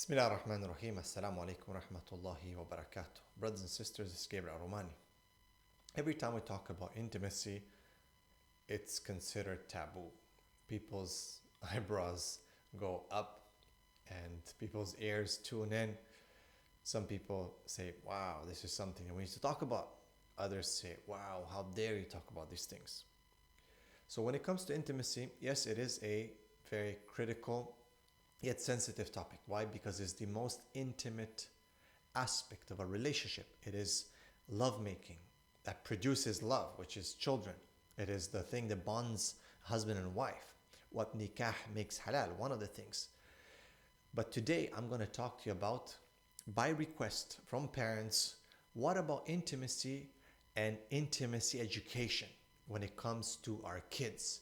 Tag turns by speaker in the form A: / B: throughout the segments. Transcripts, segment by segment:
A: Bismillah ar-Rahman ar-Rahim. Assalamu alaikum wa rahmatullahi wa barakatuh. Brothers and sisters, it's Gabriel Romani. Every time we talk about intimacy, it's considered taboo. People's eyebrows go up and people's ears tune in. Some people say, wow, this is something that we need to talk about. Others say, wow, how dare you talk about these things. So when it comes to intimacy, yes, it is a very critical yet sensitive topic. Why? Because it's the most intimate aspect of a relationship. It is lovemaking that produces love, which is children. It is the thing that bonds husband and wife. What nikah makes halal, one of the things. But today I'm going to talk to you about, by request from parents, what about intimacy and intimacy education when it comes to our kids?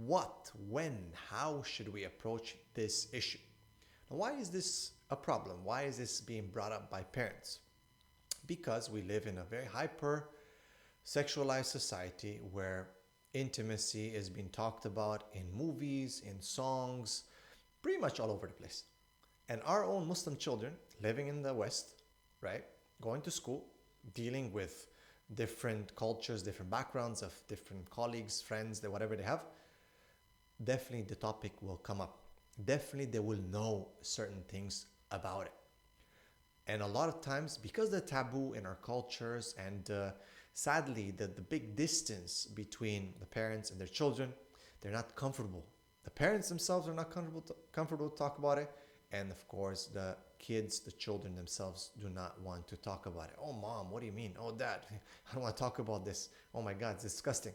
A: What, when, how should we approach this issue? Now, why is this a problem? Why is this being brought up by parents? Because we live in a very hyper sexualized society where intimacy is being talked about in movies, in songs, pretty much all over the place. And our own Muslim children living in the West, right, going to school, dealing with different cultures, different backgrounds of different colleagues, friends, whatever they have, definitely the topic will come up. Definitely they will know certain things about it. And a lot of times, because the taboo in our cultures and sadly the big distance between the parents and their children, they're not comfortable. The parents themselves are not comfortable to talk about it. And of course, the kids, the children themselves do not want to talk about it. Oh, mom, what do you mean? Oh, dad, I don't want to talk about this. Oh my God, it's disgusting.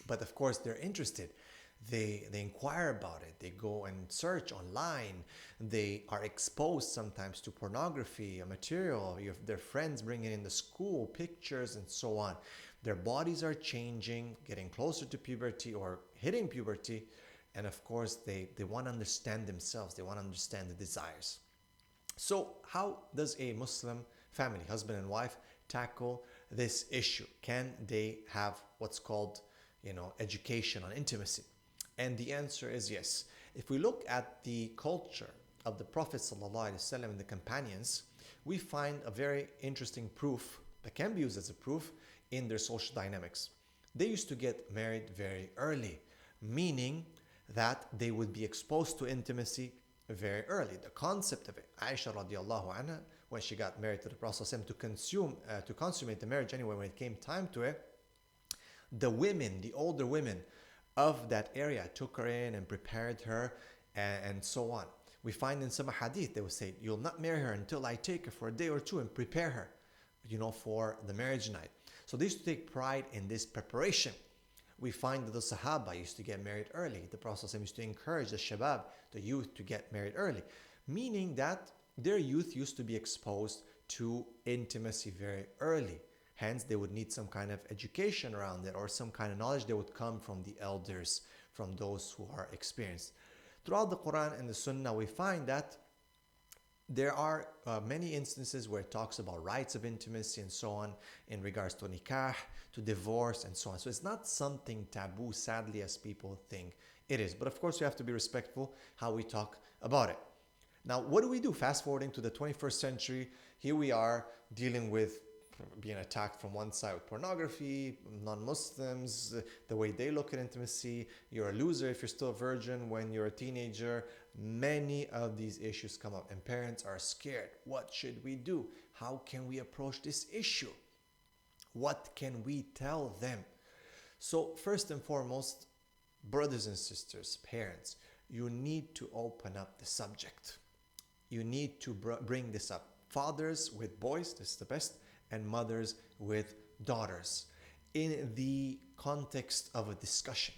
A: But of course, they're interested. They inquire about it. They go and search online. They are exposed sometimes to pornography, material. You have their friends bringing in the school pictures and so on. Their bodies are changing, getting closer to puberty or hitting puberty. And of course, they want to understand themselves. They want to understand the desires. So how does a Muslim family, husband and wife, tackle this issue? Can they have what's called, education on intimacy? And the answer is yes. If we look at the culture of the Prophet ﷺ and the companions, we find a very interesting proof that can be used as a proof in their social dynamics. They used to get married very early, meaning that they would be exposed to intimacy very early. The concept of it, Aisha radiallahu anha, when she got married to the Prophet ﷺ to consummate the marriage anyway, when it came time to it, the women, the older women of that area took her in and prepared her and so on. We find in some hadith, they would say, you'll not marry her until I take her for a day or two and prepare her, for the marriage night. So they used to take pride in this preparation. We find that the Sahaba used to get married early. The Prophet used to encourage the shabab, the youth, to get married early, meaning that their youth used to be exposed to intimacy very early. Hence, they would need some kind of education around it or some kind of knowledge that would come from the elders, from those who are experienced. Throughout the Quran and the Sunnah, we find that there are many instances where it talks about rights of intimacy and so on in regards to nikah, to divorce and so on. So it's not something taboo, sadly, as people think it is. But of course, we have to be respectful how we talk about it. Now, what do we do? Fast forwarding to the 21st century, here we are dealing with being attacked from one side with pornography, non-Muslims, the way they look at intimacy. You're a loser if you're still a virgin when you're a teenager. Many of these issues come up and parents are scared. What should we do? How can we approach this issue? What can we tell them? So first and foremost, brothers and sisters, parents, you need to open up the subject. You need to bring this up. Fathers with boys, this is the best, and mothers with daughters, in the context of a discussion,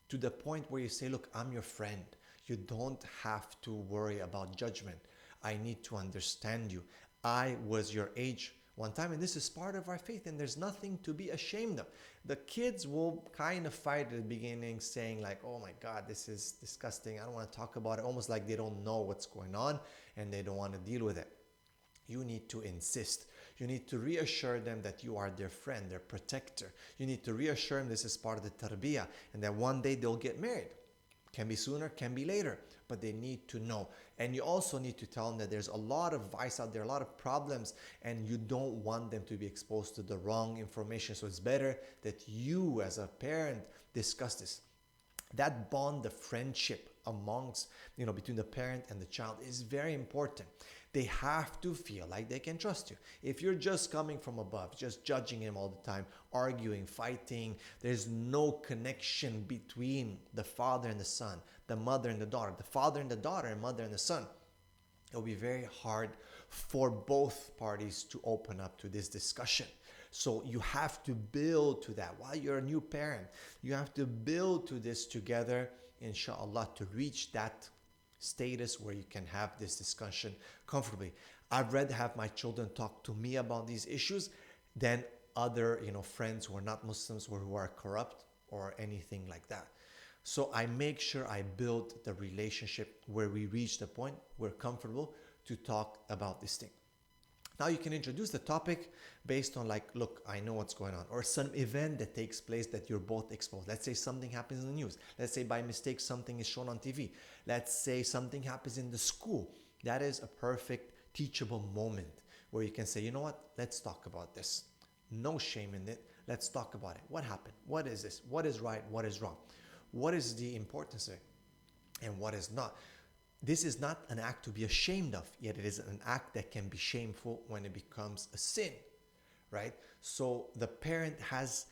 A: to the point where you say, look, I'm your friend. You don't have to worry about judgment. I need to understand you. I was your age one time, and this is part of our faith, and there's nothing to be ashamed of. The kids will kind of fight at the beginning, saying like, oh my God, this is disgusting. I don't want to talk about it, almost like they don't know what's going on and they don't want to deal with it. You need to insist. You need to reassure them that you are their friend, their protector. You need to reassure them this is part of the tarbiyah and that one day they'll get married. Can be sooner, can be later, but they need to know. And you also need to tell them that there's a lot of vice out there, a lot of problems, and you don't want them to be exposed to the wrong information. So it's better that you as a parent discuss this. That bond, the friendship amongst, between the parent and the child is very important. They have to feel like they can trust you. If you're just coming from above, just judging him all the time, arguing, fighting, there's no connection between the father and the son, the mother and the daughter, the father and the daughter, and mother and the son. It'll be very hard for both parties to open up to this discussion. So you have to build to that. While you're a new parent, you have to build to this together, inshallah, to reach that status where you can have this discussion comfortably. I'd rather have my children talk to me about these issues than other, friends who are not Muslims or who are corrupt or anything like that. So I make sure I build the relationship where we reach the point we're comfortable to talk about this thing. Now you can introduce the topic based on look, I know what's going on, or some event that takes place that you're both exposed. Let's say something happens in the news. Let's say by mistake something is shown on TV. Let's say something happens in the school. That is a perfect teachable moment where you can say, you know what, let's talk about this. No shame in it. Let's talk about it. What happened? What is this? What is right? What is wrong? What is the importance of it? And what is not? This is not an act to be ashamed of, yet it is an act that can be shameful when it becomes a sin, right? So the parent has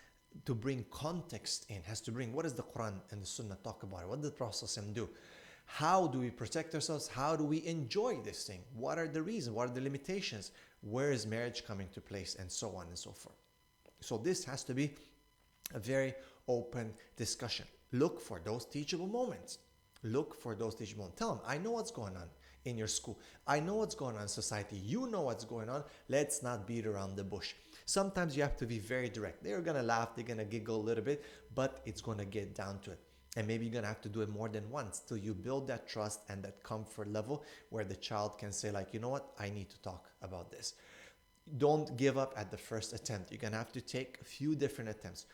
A: to bring context in, has to bring, what does the Quran and the Sunnah talk about it? What did the Prophet do? How do we protect ourselves? How do we enjoy this thing? What are the reasons? What are the limitations? Where is marriage coming to place? And so on and so forth. So this has to be a very open discussion. Look for those teachable moments. Look for those teachable moments. Tell them, I know what's going on in your school. I know what's going on in society. You know what's going on. Let's not beat around the bush. Sometimes you have to be very direct. They're going to laugh. They're going to giggle a little bit, but it's going to get down to it. And maybe you're going to have to do it more than once till you build that trust and that comfort level where the child can say you know what, I need to talk about this. Don't give up at the first attempt. You're going to have to take a few different attempts.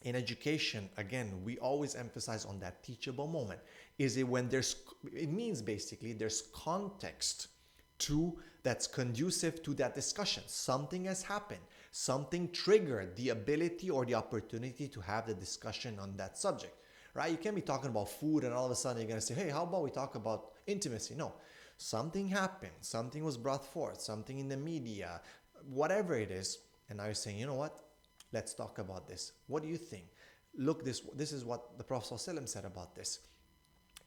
A: In education, again, we always emphasize on that teachable moment. Is it when it means basically there's context that's conducive to that discussion. Something has happened. Something triggered the ability or the opportunity to have the discussion on that subject, right? You can't be talking about food and all of a sudden you're going to say, hey, how about we talk about intimacy? No, something happened. Something was brought forth, something in the media, whatever it is. And now you're saying, you know what? Let's talk about this. What do you think? Look, this is what the Prophet ﷺ said about this.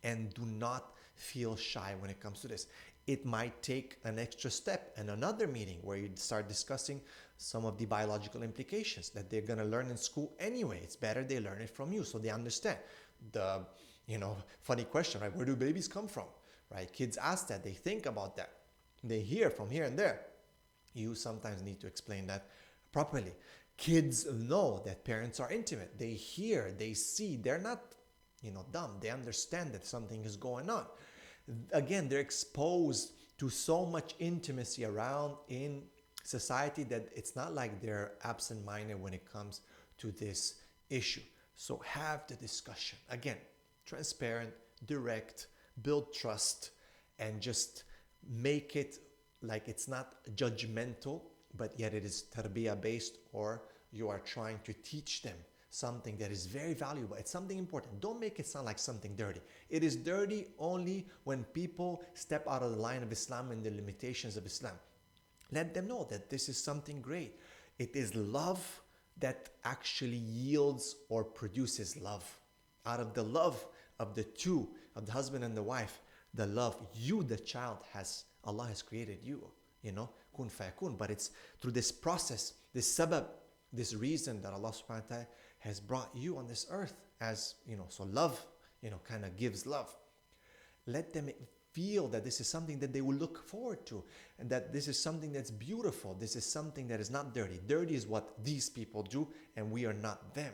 A: And do not feel shy when it comes to this. It might take an extra step and another meeting where you start discussing some of the biological implications that they're going to learn in school anyway. It's better they learn it from you so they understand. The, funny question, right? Where do babies come from, right? Kids ask that. They think about that. They hear from here and there. You sometimes need to explain that properly. Kids know that parents are intimate. They hear, they see. They're not, dumb. They understand that something is going on. Again, they're exposed to so much intimacy around in society that it's not like they're absent-minded when it comes to this issue. So have the discussion. Again, transparent, direct, build trust, and just make it like it's not judgmental, but yet it is tarbiyah based, or you are trying to teach them something that is very valuable. It's something important. Don't make it sound like something dirty. It is dirty only when people step out of the line of Islam and the limitations of Islam. Let them know that this is something great. It is love that actually yields or produces love. Out of the love of the two, of the husband and the wife, the love you, the child, Allah has created you, kun fayakun. But it's through this process, this sabab, this reason that Allah subhanahu wa ta'ala has brought you on this earth as, so love, kind of gives love. Let them feel that this is something that they will look forward to, and that this is something that's beautiful. This is something that is not dirty. Dirty is what these people do, and we are not them.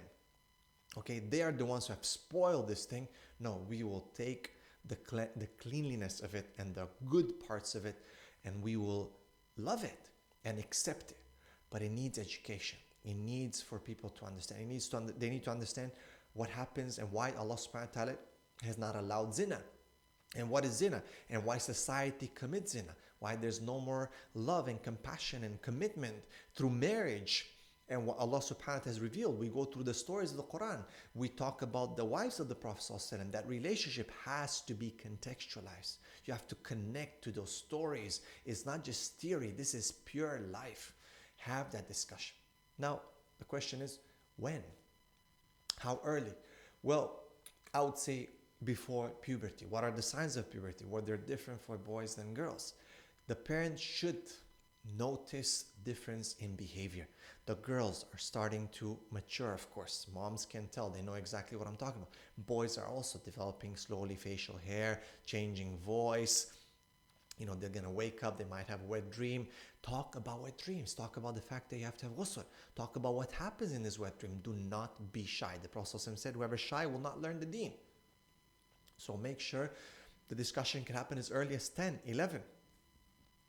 A: Okay, they are the ones who have spoiled this thing. No, we will take the cleanliness of it and the good parts of it, and we will love it and accept it. But it needs education. It needs for people to understand. They need to understand what happens and why Allah subhanahu wa ta'ala has not allowed zina. And what is zina? And why society commits zina? Why there's no more love and compassion and commitment through marriage? And what Allah subhanahu wa ta'ala has revealed. We go through the stories of the Quran. We talk about the wives of the Prophet ﷺ. That relationship has to be contextualized. You have to connect to those stories. It's not just theory. This is pure life. Have that discussion. Now, the question is, when? How early? Well, I would say before puberty. What are the signs of puberty? Well, they're different for boys than girls. The parents should notice difference in behavior. The girls are starting to mature, of course. Moms can tell. They know exactly what I'm talking about. Boys are also developing slowly facial hair, changing voice. They're going to wake up. They might have a wet dream. Talk about wet dreams. Talk about the fact that you have to have ghusl. Talk about what happens in this wet dream. Do not be shy. The Prophet said, whoever is shy will not learn the deen. So make sure the discussion can happen as early as 10, 11.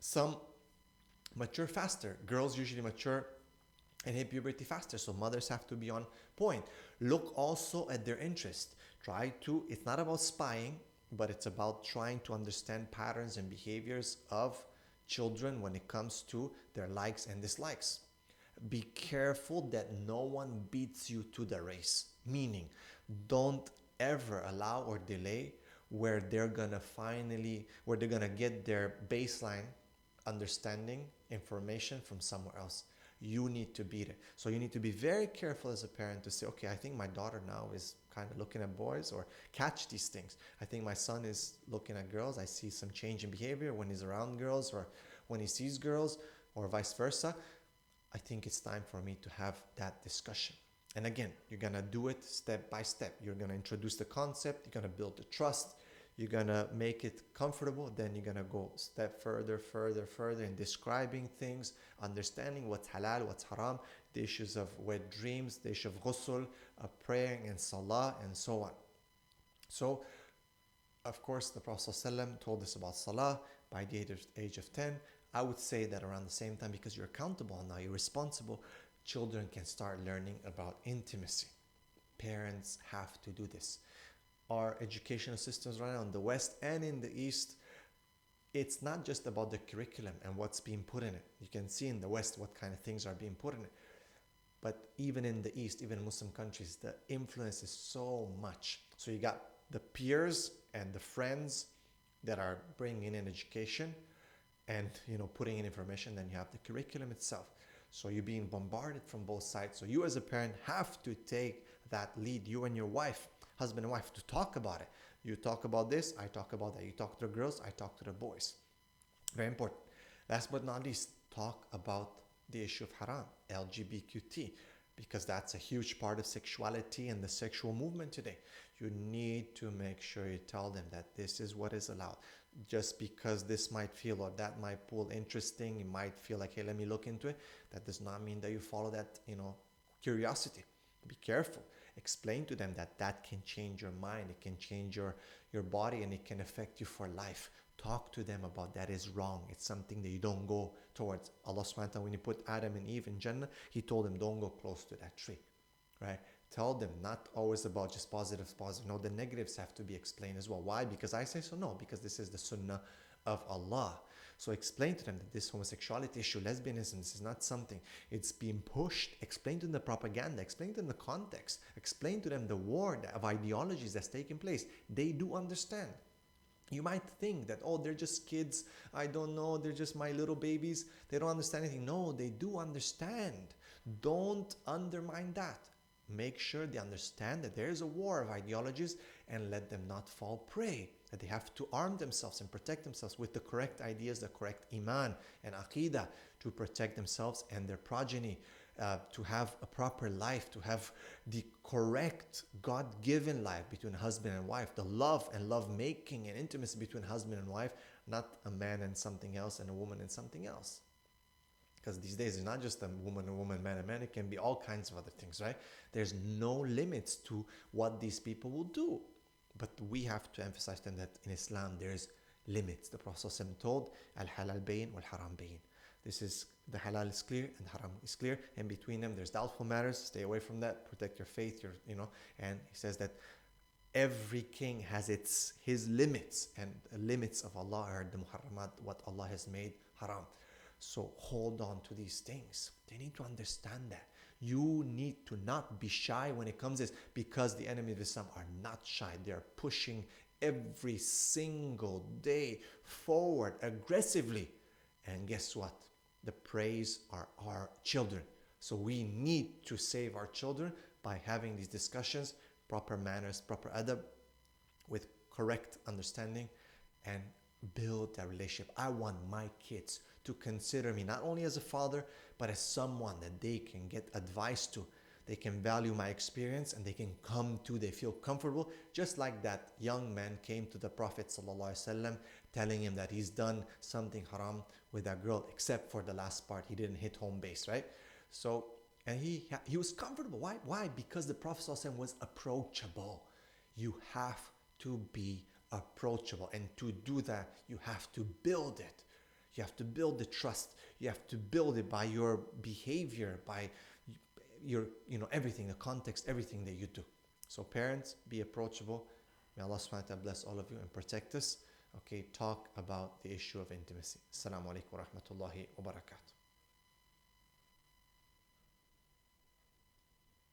A: Some mature faster. Girls usually mature and hit puberty faster, so mothers have to be on point. Look also at their interest. It's not about spying, but it's about trying to understand patterns and behaviors of children when it comes to their likes and dislikes. Be careful that no one beats you to the race. Meaning, don't ever allow or delay where they're gonna get their baseline understanding information from somewhere else. You need to beat it. So you need to be very careful as a parent to say, okay, I think my daughter now is kind of looking at boys, or catch these things. I think my son is looking at girls. I see some change in behavior when he's around girls or when he sees girls, or vice versa. I think it's time for me to have that discussion. And again, you're going to do it step by step. You're going to introduce the concept. You're going to build the trust. You're going to make it comfortable. Then you're going to go step further in describing things, understanding what's halal, what's haram, the issues of wet dreams, the issue of ghusl, praying and salah, and so on. So, of course, the Prophet ﷺ told us about salah by the age of 10. I would say that around the same time, because you're accountable now, you're responsible, children can start learning about intimacy. Parents have to do this. Our educational systems right now in the West and in the East, it's not just about the curriculum and what's being put in it. You can see in the West what kind of things are being put in it. But even in the East, even in Muslim countries, the influence is so much. So you got the peers and the friends that are bringing in education and putting in information. Then you have the curriculum itself. So you're being bombarded from both sides. So you as a parent have to take that lead, you and your wife, husband and wife, to talk about it. You talk about this, I talk about that. You talk to the girls, I talk to the boys. Very important. Last but not least, talk about the issue of haram, LGBTQT, because that's a huge part of sexuality and the sexual movement today. You need to make sure you tell them that this is what is allowed. Just because this might feel or that might pull interesting, you might feel like, hey, let me look into it. That does not mean that you follow that, curiosity. Be careful. Explain to them that that can change your mind, it can change your body, and it can affect you for life. Talk to them about that is wrong. It's something that you don't go towards. Allah subhanahu wa ta'ala, when He put Adam and Eve in Jannah, He told them, don't go close to that tree. Right? Tell them, not always about just positive. No, the negatives have to be explained as well. Why? Because I say so? No, because this is the sunnah of Allah. So explain to them that this homosexuality issue, lesbianism, this is not something. It's being pushed. Explain to them the propaganda. Explain to them the context. Explain to them the war of ideologies that's taking place. They do understand. You might think that, oh, they're just kids. I don't know. They're just my little babies. They don't understand anything. No, they do understand. Don't undermine that. Make sure they understand that there is a war of ideologies, and let them not fall prey. That they have to arm themselves and protect themselves with the correct ideas, the correct iman and aqidah, to protect themselves and their progeny, to have a proper life, to have the correct God-given life between husband and wife, the love and love-making and intimacy between husband and wife, not a man and something else and a woman and something else. Because these days it's not just a woman, man, and man. It can be all kinds of other things, right? There's no limits to what these people will do. But we have to emphasize to them that in Islam there's limits. The Prophet ﷺ told, al-halal bayin wal-haram bayin. This is, the halal is clear and haram is clear. And between them there's doubtful matters. Stay away from that. Protect your faith, and he says that Every king has his limits, and the limits of Allah are the muharramat, what Allah has made haram. So hold on to these things. They need to understand that. You need to not be shy when it comes to this, because the enemy of Islam are not shy. They are pushing every single day forward aggressively. And guess what? The praise are our children. So we need to save our children by having these discussions, proper manners, proper adab, with correct understanding, and build that relationship. I want my kids to consider me not only as a father, but as someone that they can get advice to. They can value my experience and they can come to, they feel comfortable. Just like that young man came to the Prophet ﷺ telling him that he's done something haram with that girl, except for the last part. He didn't hit home base, right? So, and he was comfortable. Why? Why? Because the Prophet ﷺ was approachable. You have to be approachable. And to do that, you have to build it. You have to build the trust. You have to build it by your behavior, by your, everything, the context, everything that you do. So parents, be approachable. May Allah subhanahu wa ta'ala bless all of you and protect us. Okay, talk about the issue of intimacy. Assalamu alaikum wa rahmatullahi wa barakatuh.